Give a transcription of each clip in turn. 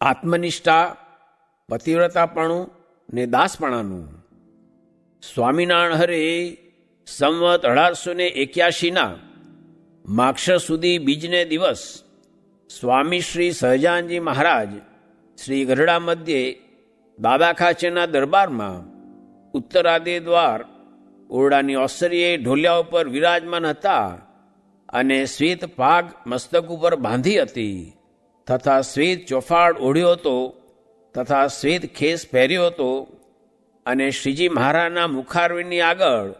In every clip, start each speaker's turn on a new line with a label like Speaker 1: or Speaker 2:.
Speaker 1: આત્મનિષ્ઠા, પતિવ્રતાપણું ને દાસપણાનું. સ્વામિનારાયણ હરે સંવત 1881ના માક્ષર સુધી બીજને દિવસ સ્વામી શ્રી સહજાનજી મહારાજ શ્રી ગઢડા મધ્યે દાદા ખાચરના દરબારમાં ઉત્તરાદિ દ્વાર ઓરડાની ઓસરીએ ઢોલિયા ઉપર વિરાજમાન હતા અને શ્વેત પાગ મસ્તક ઉપર બાંધી હતી તથા શ્વેત ચોફાડ ઓઢ્યો હતો તથા શ્વેત ખેસ પહેર્યો હતો અને શ્રીજી મહારાજના મુખારવિંદની આગળ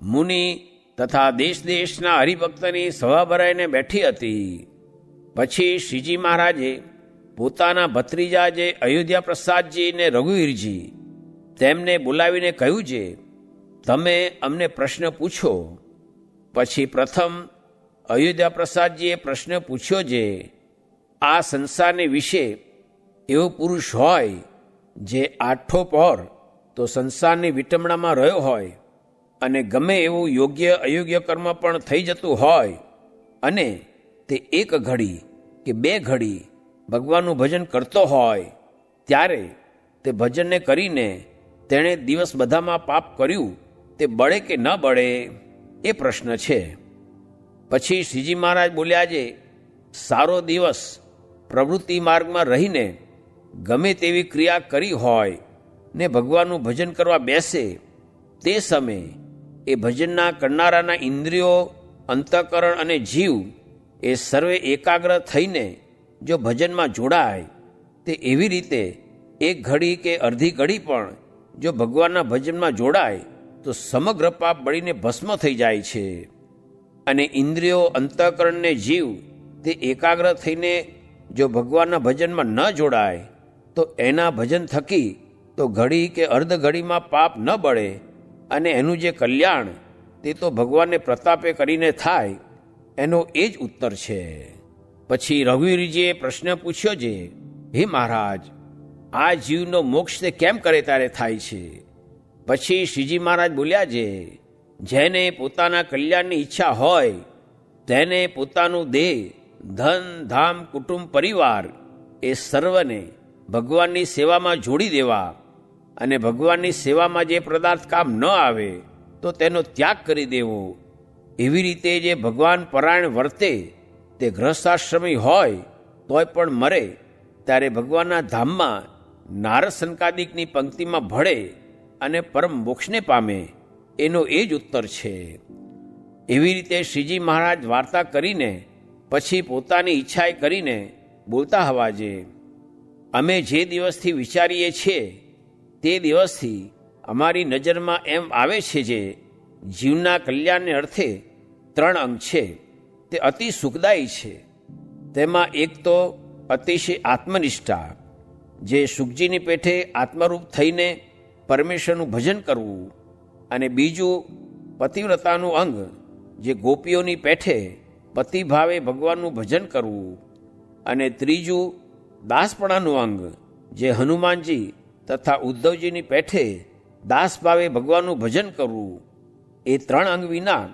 Speaker 1: મુનિ તથા દેશ દેશના હરિભક્તની સભા ભરાઈને બેઠી હતી. પછી શ્રીજી મહારાજે પોતાના ભત્રીજા જે અયોધ્યા પ્રસાદજી ને રઘુવીરજી તેમને બોલાવીને કહ્યું છે, તમે અમને પ્રશ્ન પૂછો. પછી પ્રથમ અયોધ્યા પ્રસાદજીએ પ્રશ્ન પૂછ્યો છે, આ સંસારને વિશે એવો પુરુષ હોય જે આઠો પહોર તો સંસારની વિટમણામાં રહ્યો હોય અને ગમે એવું યોગ્ય અયોગ્ય કર્મ પણ થઈ જતું હોય અને તે એક ઘડી કે બે ઘડી ભગવાનનું ભજન કરતો હોય ત્યારે તે ભજનને કરીને તેણે દિવસ બધામાં પાપ કર્યું તે બળે કે ન બળે એ પ્રશ્ન છે. પછી શ્રીજી મહારાજ બોલ્યા છે, સારો દિવસ પ્રવૃત્તિ માર્ગમાં રહીને ગમે તેવી ક્રિયા કરી હોય ને ભગવાનનું ભજન કરવા બેસે તે સમયે એ ભજનના કરનારાના ઇન્દ્રિયો, અંતઃકરણ અને જીવ એ સર્વે એકાગ્ર થઈને જો ભજનમાં જોડાય તે એવી રીતે એક ઘડી કે અડધી ઘડી પણ જો ભગવાનના ભજનમાં જોડાય તો સમગ્ર પાપ બળીને ભસ્મ થઈ જાય છે. અને ઇન્દ્રિયો, અંતઃકરણને જીવ તે એકાગ્ર થઈને જો ભગવાનના ભજનમાં ન જોડાય તો એના ભજન થકી તો ઘડી કે અર્ધ ઘડીમાં પાપ ન બળે અને એનું જે કલ્યાણ તે તો ભગવાનને પ્રતાપે કરીને થાય એનો એ જ ઉત્તર છે. પછી રઘુવીરજીએ પ્રશ્ન પૂછ્યો છે, હે મહારાજ, આ જીવનો મોક્ષ તે કેમ કરે ત્યારે થાય છે? પછી શ્રીજી મહારાજ બોલ્યા છે, જેને પોતાના કલ્યાણની ઈચ્છા હોય તેને પોતાનું દેહ, ધન, ધામ, કુટુંબ, પરિવાર એ સર્વને ભગવાનની સેવામાં જોડી દેવા અને ભગવાનની સેવામાં જે પદાર્થ કામ ન આવે તો તેનો ત્યાગ કરી દેવો. એવી રીતે જે ભગવાન પરાયણ વર્તે તે ગૃહસ્થાશ્રમી હોય તોય પણ મરે ત્યારે ભગવાનના ધામમાં નારદ સંકાદિકની પંક્તિમાં ભળે અને પરમ મોક્ષને પામે એનો એ જ ઉત્તર છે. એવી રીતે શ્રીજી મહારાજ વાર્તા કરીને પછી પોતાની ઈચ્છાએ કરીને બોલતા હવા છે, અમે જે દિવસથી વિચારીએ છીએ તે દિવસથી અમારી નજરમાં એમ આવે છે જે જીવના કલ્યાણને અર્થે 3 અંગ છે તે અતિ સુખદાયી છે. તેમાં એક તો અતિશય આત્મનિષ્ઠા, જે સુખજીની પેઠે આત્મરૂપ થઈને પરમેશ્વરનું ભજન કરવું, અને બીજું પતિવ્રતાનું અંગ, જે ગોપીઓની પેઠે પતિભાવે ભગવાનનું ભજન કરવું, અને ત્રીજું દાસપણાનું અંગ, જે હનુમાનજી તથા ઉદ્ધવજીની પેઠે દાસભાવે ભગવાનનું ભજન કરવું. એ 3 અંગ વિના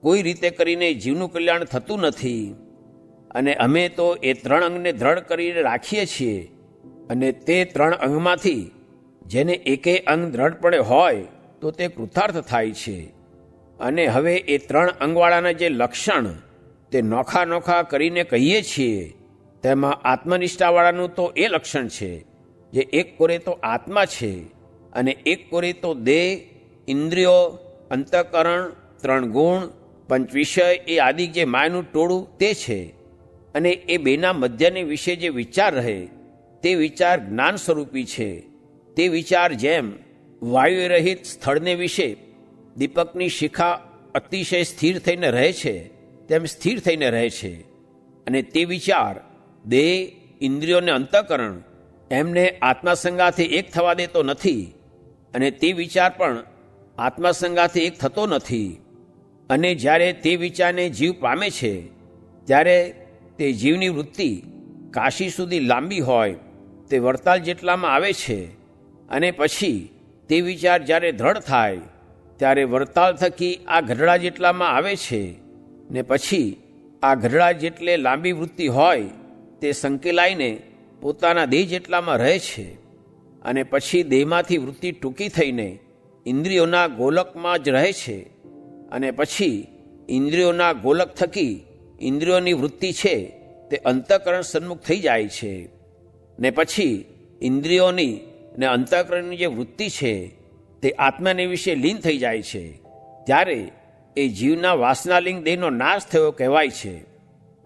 Speaker 1: કોઈ રીતે કરીને જીવનું કલ્યાણ થતું નથી. અને અમે તો એ 3 અંગને દ્રઢ કરીને રાખીએ છીએ અને તે 3 અંગમાંથી જેને એકે અંગ દ્રઢપણે હોય તો તે કૃતાર્થ થાય છે. અને હવે એ 3 અંગવાળાના જે લક્ષણ તે નોખા નોખા કરીને કહીએ છીએ તેમાં આત્મનિષ્ઠાવાળાનું તો એ લક્ષણ છે જે એક કોરે તો આત્મા છે અને એક કોરે તો દેહ, ઇન્દ્રિયો, અંતઃકરણ, 3 ગુણ, 5 વિષય એ આદિ જે માયાનું ટોળું તે છે. અને એ બેના મધ્યને વિશે જે વિચાર રહે તે વિચાર જ્ઞાન સ્વરૂપી છે. તે વિચાર જેમ વાયુ રહિત સ્થળને વિશે દીપકની શિખા અતિશય સ્થિર થઈને રહે છે તેમ સ્થિર થઈને રહે છે. અને તે વિચાર દેહ, ઇન્દ્રિયોને અંતઃકરણ એમને આત્માસંગાથી એક થવા દેતો નથી અને તે વિચાર પણ આત્માસંગાથી એક થતો નથી. અને જ્યારે તે વિચારને જીવ પામે છે ત્યારે તે જીવની વૃત્તિ કાશી સુધી લાંબી હોય તે વરતાલ જેટલામાં આવે છે. અને પછી તે વિચાર જ્યારે દ્રઢ થાય ત્યારે વરતાલ થકી આ ગઢડા જેટલામાં આવે છે ને પછી આ ગઢડા જેટલે લાંબી વૃત્તિ હોય તે સંકેલાઈને પોતાના દેહ જેટલામાં રહે છે અને પછી દેહમાંથી વૃત્તિ ટૂંકી થઈને ઇન્દ્રિયોના ગોલકમાં જ રહે છે અને પછી ઇન્દ્રિયોના ગોલક થકી ઇન્દ્રિયોની વૃત્તિ છે તે અંતઃકરણ સન્મુખ થઈ જાય છે ને પછી ઇન્દ્રિયોની ને અંતઃકરણની જે વૃત્તિ છે તે આત્માને વિશે લીન થઈ જાય છે, ત્યારે એ જીવના વાસનાલિંગ દેહનો નાશ થયો કહેવાય છે.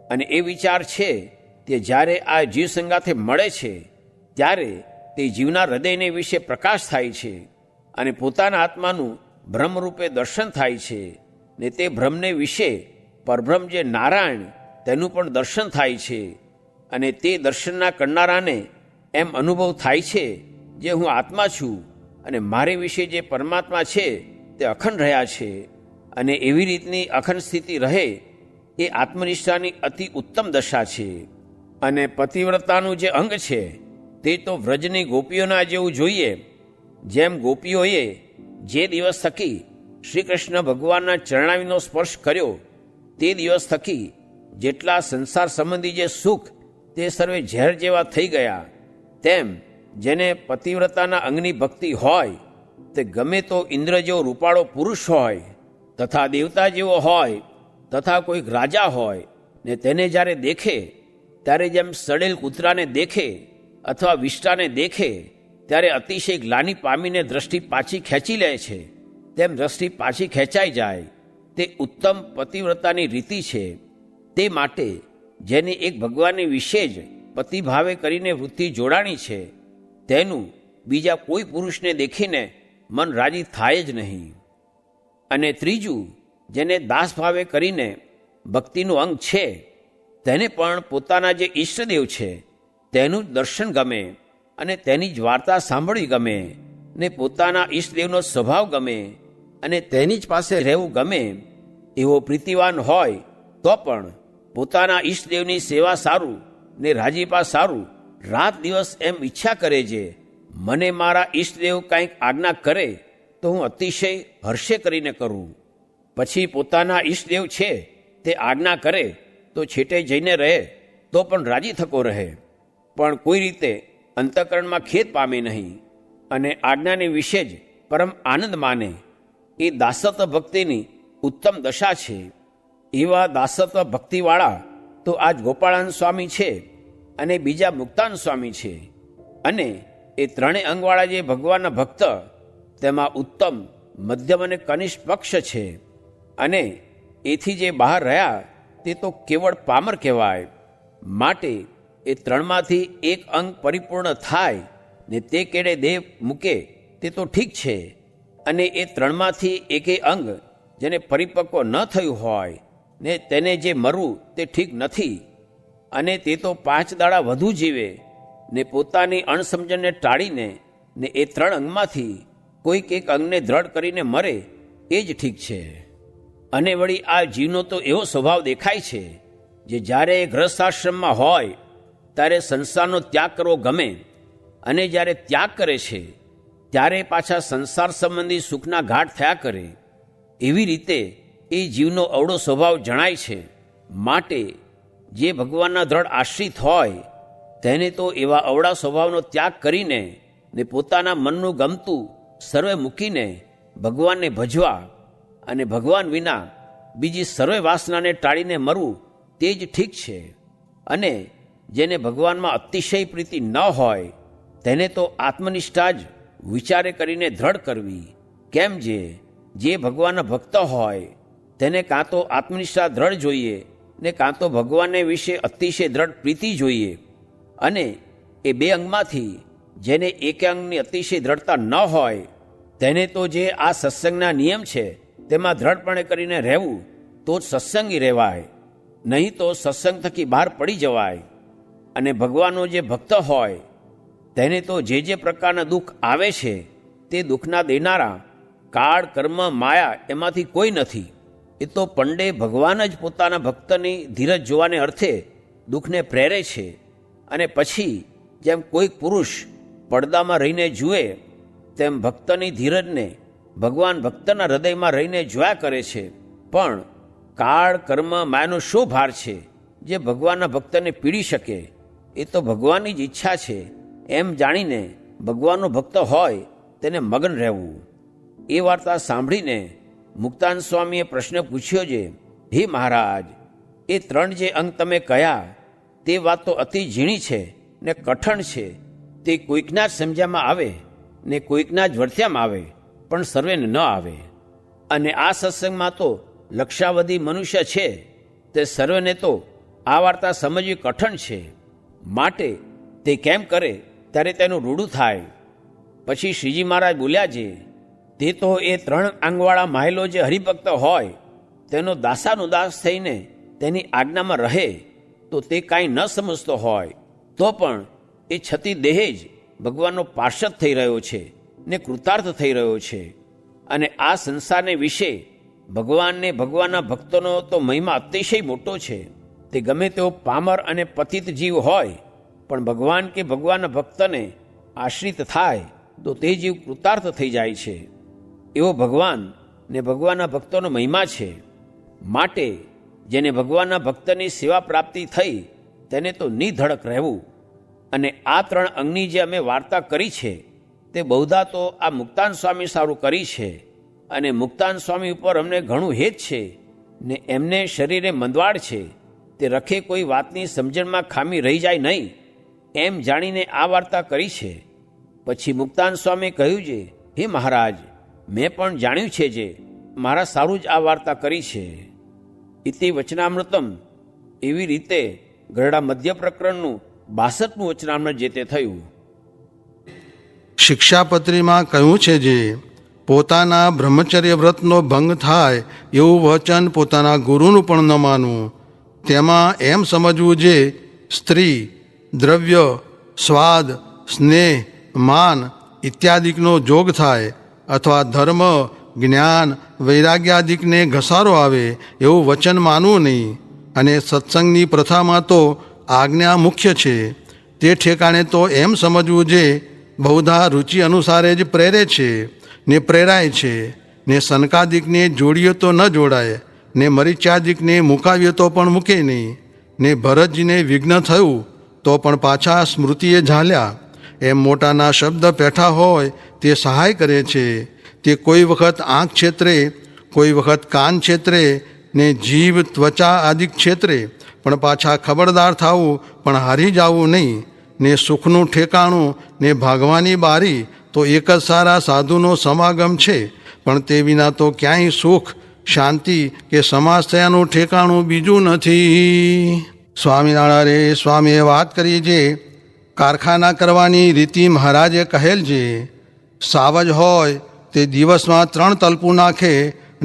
Speaker 1: અને એ વિચાર છે તે જ્યારે આ જીવ સંગાથે મળે છે ત્યારે તે જીવના હૃદયને વિશે પ્રકાશ થાય છે અને પોતાના આત્માનું બ્રહ્મરૂપે દર્શન થાય છે ને તે બ્રહ્મને વિશે પરબ્રહ્મ જે નારાયણ તેનું પણ દર્શન થાય છે. અને તે દર્શનના કરનારાને એમ અનુભવ થાય છે જે હું આત્મા છું અને મારે વિશે જે પરમાત્મા છે તે અખંડ રહ્યા છે. અને એવી રીતની અખંડ સ્થિતિ રહે એ આત્મનિષ્ઠાની અતિ ઉત્તમ દશા છે. અને પતિવ્રતાનું જે અંગ છે તે તો વ્રજની ગોપીઓના જેવું જોઈએ. જેમ ગોપીઓએ જે દિવસ થકી શ્રી કૃષ્ણ ભગવાનના ચરણાવીનો સ્પર્શ કર્યો તે દિવસ થકી જેટલા સંસાર સંબંધી જે સુખ તે સર્વે ઝેર જેવા થઈ ગયા, તેમ જેને પતિવ્રતાના અંગની ભક્તિ હોય તે ગમે તો ઇન્દ્ર જેવો રૂપાળો પુરુષ હોય તથા દેવતા જેવો હોય તથા કોઈક રાજા હોય ને તેને જ્યારે દેખે ત્યારે જેમ સડેલ કૂતરાને દેખે અથવા વિષ્ટાને દેખે ત્યારે અતિશય ગ્લાનિ પામીને દ્રષ્ટિ પાછી ખેંચી લે છે, તેમ દ્રષ્ટિ પાછી ખેંચાઈ જાય. તે ઉત્તમ પતિવ્રતાની રીતિ છે. તે માટે જેની એક ભગવાનની વિશે જ પતિભાવે કરીને વૃત્તિ જોડાણી છે તેનું બીજા કોઈ પુરુષને દેખીને મન રાજી થાય જ નહીં. અને ત્રીજું, જેને દાસભાવે કરીને ભક્તિનું અંગ છે તેને પણ પોતાના જે ઈષ્ટદેવ છે તેનું જ દર્શન ગમે અને તેની જ વાર્તા સાંભળવી ગમે ને પોતાના ઈષ્ટદેવનો સ્વભાવ ગમે અને તેની જ પાસે રહેવું ગમે. એવો પ્રીતિવાન હોય તો પણ પોતાના ઈષ્ટદેવની સેવા સારું ને રાજીપા સારું રાત દિવસ એમ ઈચ્છા કરે છે મને મારા ઈષ્ટદેવ કંઈક આજ્ઞા કરે તો હું અતિશય હર્ષે કરીને કરું. પછી પોતાના ઈષ્ટદેવ છે તે આજ્ઞા કરે તો છેટે જઈને રહે તો પણ રાજી થકો રહે, પણ કોઈ રીતે અંતઃકરણમાં ખેદ પામે નહીં અને આજ્ઞાને વિશે જ પરમ આનંદ માને. એ દાસત્વ ભક્તિની ઉત્તમ દશા છે. એવા દાસત્વ ભક્તિવાળા તો આજ ગોપાળાન સ્વામી છે અને બીજા મુક્તાન સ્વામી છે. અને એ ત્રણેય અંગવાળા જે ભગવાનના ભક્ત તેમાં ઉત્તમ, મધ્યમ અને કનિષ્ઠ પક્ષ છે. અને એથી જે બહાર રહ્યા તે તો કેવળ પામર કહેવાય. માટે એ ત્રણમાંથી એક અંગ પરિપૂર્ણ થાય ને તે કેડે દેહ મૂકે તે તો ઠીક છે. અને એ ત્રણમાંથી એકે અંગ જેને પરિપક્વ ન થયું હોય ને તેને જે મરવું તે ઠીક નથી. અને તે તો 5 દાડા વધુ જીવે ને પોતાની અણસમજણને ટાળીને ને એ ત્રણ અંગમાંથી કોઈક એક અંગને દ્રઢ કરીને મરે એ જ ઠીક છે. અને વળી આ જીવનો તો એવો સ્વભાવ દેખાય છે જે જ્યારે ગૃહસ્થાશ્રમમાં હોય ત્યારે સંસારનો ત્યાગ કરવો ગમે અને જ્યારે ત્યાગ કરે છે ત્યારે પાછા સંસાર સંબંધી સુખના ઘાટ થયા કરે. એવી રીતે એ જીવનો અવળો સ્વભાવ જણાય છે. માટે જે ભગવાનના દ્રઢ આશ્રિત હોય તેને તો એવા અવળા સ્વભાવનો ત્યાગ કરીને ને પોતાના મનનું ગમતું સર્વે મૂકીને ભગવાનને ભજવા અને ભગવાન વિના બીજી સર્વે વાસનાને ટાળીને મરવું તે જ ઠીક છે. અને જેને ભગવાનમાં અતિશય પ્રીતિ ન હોય તેને તો આત્મનિષ્ઠા જ વિચારે કરીને દ્રઢ કરવી. કેમ જે ભગવાનના ભક્ત હોય તેને કાં તો આત્મનિષ્ઠા દ્રઢ જોઈએ ને કાં તો ભગવાનને વિશે અતિશય દ્રઢ પ્રીતિ જોઈએ. અને એ બે અંગમાંથી જેને એક અંગની અતિશય દ્રઢતા ન હોય તેને તો જે આ સત્સંગના નિયમ છે તેમાં દ્રઢપણે કરીને રહેવું તો જ સત્સંગી રહેવાય, નહીં તો સત્સંગ થકી બહાર પડી જવાય. અને ભગવાનનો જે ભક્ત હોય તેને તો જે પ્રકારના દુઃખ આવે છે તે દુઃખના દેનારા કાળ, કર્મ, માયા એમાંથી કોઈ નથી. એ તો પંડે ભગવાન જ પોતાના ભક્તની ધીરજ જોવાને અર્થે દુઃખને પ્રેરે છે. અને પછી જેમ કોઈક પુરુષ પડદામાં રહીને જુએ તેમ ભક્તની ધીરજને ભગવાન ભક્તના હૃદયમાં રહીને જોયા કરે છે. પણ કાળ, કર્મ, માયાનો શો ભાર છે જે ભગવાનના ભક્તને પીડી શકે? એ તો ભગવાનની જ ઈચ્છા છે એમ જાણીને ભગવાનનો ભક્ત હોય તેને મગન રહેવું. એ વાર્તા સાંભળીને મુક્તાન સ્વામીએ પ્રશ્ન પૂછ્યો છે, હે મહારાજ, એ 3 જે અંગ તમે કહ્યા તે વાત તો અતિ ઝીણી છે ને કઠણ છે. તે કોઈકના જ સમજ્યામાં આવે ને કોઈકના જ વર્ત્યામાં આવે, પણ સર્વેને ન આવે. અને આ સત્સંગમાં તો લક્ષાવધિ મનુષ્ય છે, તે સર્વેને તો આ વાર્તા સમજવી કઠણ છે. માટે તે કેમ કરે ત્યારે તેનું રૂડું થાય. પછી શ્રીજી મહારાજ બોલ્યા છે, તે તો એ 3 આંગવાળા માહેલો જે હરિભક્ત હોય તેનો દાસાનુદાસ થઈને તેની આજ્ઞામાં રહે તો તે કાંઈ ન સમજતો હોય તો પણ એ છતી દેહે જ ભગવાનનો પાર્ષદ થઈ રહ્યો છે ને કૃતાર્થ થઈ રહ્યો છે. અને આ સંસારને વિશે ભગવાનને ભગવાનના ભક્તોનો તો મહિમા અતિશય મોટો છે. તે ગમે તેવો પામર અને પતિત જીવ હોય, પણ ભગવાન કે ભગવાનના ભક્તને આશ્રિત થાય તો તે જીવ કૃતાર્થ થઈ જાય છે. એવો ભગવાન ને ભગવાનના ભક્તોનો મહિમા છે. માટે જેને ભગવાનના ભક્તની સેવા પ્રાપ્તિ થઈ તેને તો નિધડક રહેવું. અને આ 3 અંગની જે અમે વાર્તા કરી છે તે બહુધા તો આ મુક્તાન સ્વામી સારું કરી છે. અને મુક્તાન સ્વામી ઉપર અમને ઘણું હેત છે ને એમને શરીરે મંદવાડ છે. તે રખે કોઈ વાતની સમજણમાં ખામી રહી જાય નહીં એમ જાણીને આ વાર્તા કરી છે. પછી મુક્તાન સ્વામી કહ્યું છે, હે મહારાજ, મેં પણ જાણ્યું છે જે મારા સારું જ આ વાર્તા કરી છે. ઇતિ વચનામૃતમ. એવી રીતે ગરડા મધ્ય પ્રકરણનું 62મું વચનામૃત જે તે થયું.
Speaker 2: શિક્ષાપત્રીમાં કહ્યું છે જે પોતાના બ્રહ્મચર્ય વ્રતનો ભંગ થાય એવું વચન પોતાના ગુરુનું પણ ન માનવું. તેમાં એમ સમજવું જે સ્ત્રી, દ્રવ્ય, સ્વાદ, સ્નેહ, માન ઇત્યાદિકનો જોગ થાય અથવા ધર્મ, જ્ઞાન, વૈરાગ્યાદિકને ઘસારો આવે એવું વચન માનવું નહીં. અને સત્સંગની પ્રથામાં તો આજ્ઞા મુખ્ય છે. તે ઠેકાણે તો એમ સમજવું જે બહુધા રુચિ અનુસારે જ પ્રેરે છે ને પ્રેરાય છે. ને સનકાદિકને જોડીએ તો ન જોડાય, ને મરીચાદિકને મુકાવ્યો તો પણ મૂકે નહીં. ને ભરતજીને વિઘ્ન થયું તો પણ પાછા સ્મૃતિએ ઝાલ્યા. એમ મોટાના શબ્દ પેઠા હોય તે સહાય કરે છે. તે કોઈ વખત આંખ છેતરે, કોઈ વખત કાન છેતરે ને જીભ, ત્વચા આદિક છેતરે, પણ પાછા ખબરદાર થવું પણ હારી જવું નહીં. ને સુખનું ઠેકાણું ને ભાગવાની બારી તો એક જ સારા સાધુનો સમાગમ છે, પણ તે વિના તો ક્યાંય સુખ, શાંતિ કે સમાસ થયાનું ઠેકાણું બીજું નથી. સ્વામિનારાયણ સ્વામીએ વાત કરી જે કારખાના કરવાની રીતિ મહારાજે કહેલ છે. સાવજ હોય તે દિવસમાં 3 તલપું નાખે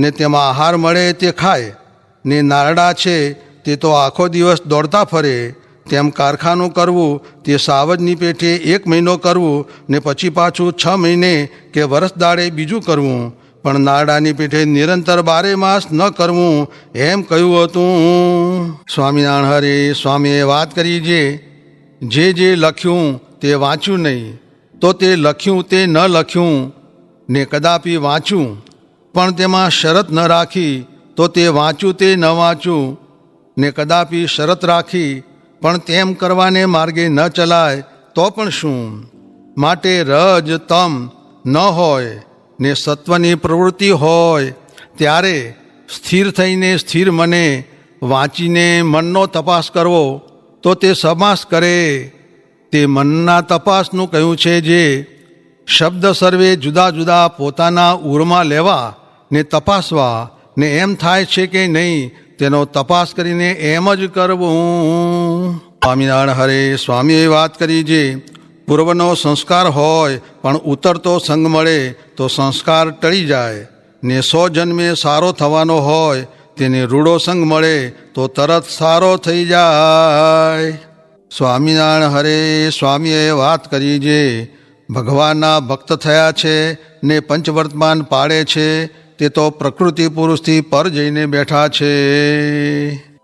Speaker 2: ને તેમાં આહાર મળે તે ખાય. ને નારડા છે તે તો આખો દિવસ દોડતા ફરે. તેમ કારખાનું કરવું તે સાવજની પેઠે 1 મહિનો કરવું ને પછી પાછું 6 મહિને કે વરસ દાડે બીજું કરવું, પણ નારડાની પેઠે નિરંતર 12 માસ ન કરવું એમ કહ્યું હતું. સ્વામિનારાયણ હરે સ્વામીએ વાત કરી જે લખ્યું તે વાંચ્યું નહીં તો તે લખ્યું તે ન લખ્યું ને કદાપી વાંચ્યું પણ તેમાં શરત ન રાખી તો તે વાંચ્યું તે ન વાંચ્યું ને કદાપી શરત રાખી પણ તેમ કરવાને માર્ગે ન ચલાય તો પણ શું. માટે રજ તમ ન હોય ને સત્વની પ્રવૃત્તિ હોય ત્યારે સ્થિર થઈને સ્થિર મને વાંચીને મનનો તપાસ કરવો તો તે સમાસ કરે. તે મનના તપાસનું કહ્યું છે જે શબ્દ સર્વે જુદા જુદા પોતાના ઉરમાં લેવા ને તપાસવા ને એમ થાય છે કે નહીં તેનો તપાસ કરીને એમ જ કરવું. સ્વામિનારાયણ હરે સ્વામીએ વાત કરી જે પૂર્વનો સંસ્કાર હોય પણ ઉતરતો સંગ મળે તો સંસ્કાર ટળી જાય. ને 100 જન્મે સારો થવાનો હોય તેને રૂડો સંગ મળે તો તરત સારો થઈ જાય. સ્વામિનારાયણ હરે સ્વામીએ વાત કરી જે ભગવાનના ભક્ત થયા છે ને પંચવર્તમાન પાડે છે તે તો પ્રકૃતિ પુરુષથી પર જઈને બેઠા છે.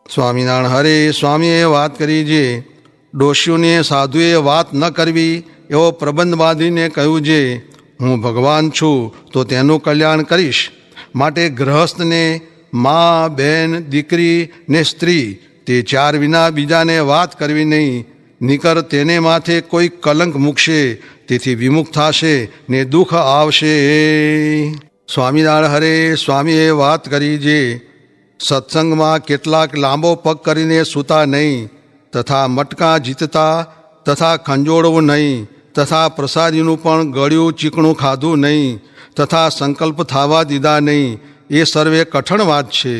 Speaker 2: સ્વામિનારાયણ હરે સ્વામીએ વાત કરી જે ડોશીઓને સાધુએ વાત ન કરવી એવો પ્રબંધ બાંધીને કહ્યું જે હું ભગવાન છું તો તેનું કલ્યાણ કરીશ. માટે ગ્રહસ્થને મા, બહેન, દીકરી ને સ્ત્રી તે 4 વિના બીજાને વાત કરવી નહીં. નિકર તેને માથે કોઈ કલંક મૂકશે, તેથી વિમુખ થશે ને દુઃખ આવશે. સ્વામિનારાયણ હરે સ્વામીએ વાત કરી જે સત્સંગમાં કેટલાક લાંબો પગ કરીને સૂતા નહીં, તથા મટકા જીતતા, તથા ખંજોળવું નહીં, તથા પ્રસાદીનું પણ ગળ્યું ચીકણું ખાધું નહીં, તથા સંકલ્પ થવા દીધા નહીં, એ સર્વે કઠણ વાત છે.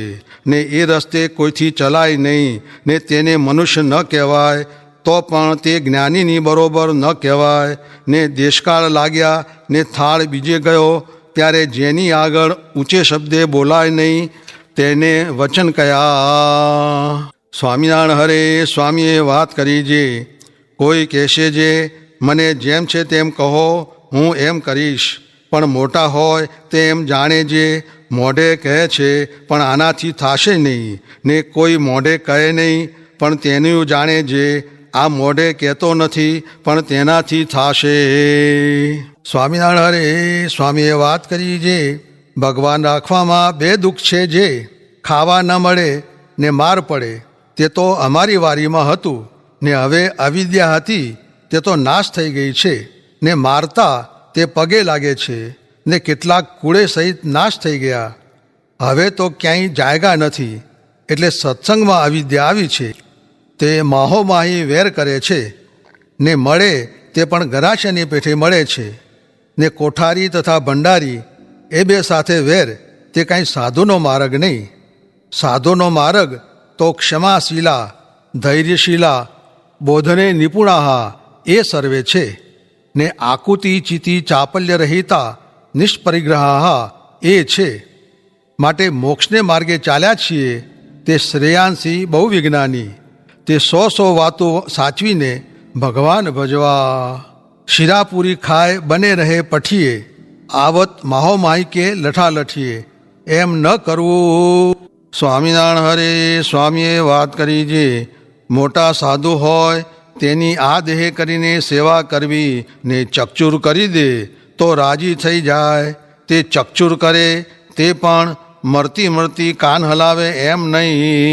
Speaker 2: ને એ રસ્તે કોઈથી ચલાય નહીં, ને તેને મનુષ્ય ન કહેવાય, તો પણ તે જ્ઞાનીની બરોબર ન કહેવાય. ને દેશકાળ લાગ્યા ને થાળ બીજે ગયો, ત્યારે જેની આગળ ઊંચે શબ્દે બોલાય નહીં, તેને વચન કયા. સ્વામિનારાયણ હરે સ્વામીએ વાત કરી જે કોઈ કહેશે જે મને જેમ છે તેમ કહો, હું એમ કરીશ. પણ મોટા હોય તેમ જાણે જે મોઢે કહે છે પણ આનાથી થશે નહીં, ને કોઈ મોઢે કહે નહીં પણ તેનું જાણે જે આ મોઢે કહેતો નથી પણ તેનાથી થશે. સ્વામિનારાયણ હરે સ્વામીએ વાત કરી જે ભગવાન રાખવામાં બે દુઃખ છે જે ખાવા ન મળે ને માર પડે, તે તો અમારી વારીમાં હતું, ને હવે અવિદ્યા હતી તે તો નાશ થઈ ગઈ છે, ને મારતા તે પગે લાગે છે, ને કેટલાક કુળે સહિત નાશ થઈ ગયા, હવે તો ક્યાંય જાયગા નથી. એટલે સત્સંગમાં અવિદ્યા આવી છે, તે માહોમાહી વેર કરે છે, ને મળે તે પણ ગરાશની પેઠે મળે છે. ને કોઠારી તથા ભંડારી એ બે સાથે વેર, તે કાંઈ સાધુનો માર્ગ નહીં. સાધુનો માર્ગ તો ક્ષમાશીલા, ધૈર્યશીલા, બોધને નિપુણાહા એ સર્વે છે. ને આકુતિ ચિતિ ચાપલ્ય રહિતા નિષ્પરિગ્રહા એ છે. માટે મોક્ષને માર્ગે ચાલ્યા છીએ તે શ્રેયાંસી બહુ વિજ્ઞાની, તે 100 વાતો સાચવીને ભગવાન ભજવા. શિરાપુરી ખાય બને રહે પઠીએ, આવત માહોમાહી કે લઠાલઠીએ, એમ ન કરવું. સ્વામિનારાયણ હરે સ્વામીએ વાત કરી જે મોટા સાધુ હોય તેની આ દેહ કરીને સેવા કરવી, ને ચકચૂર કરી દે તો રાજી થઈ જાય. તે ચકચૂર કરે તે પણ મરતી મરતી કાન હલાવે એમ નહીં.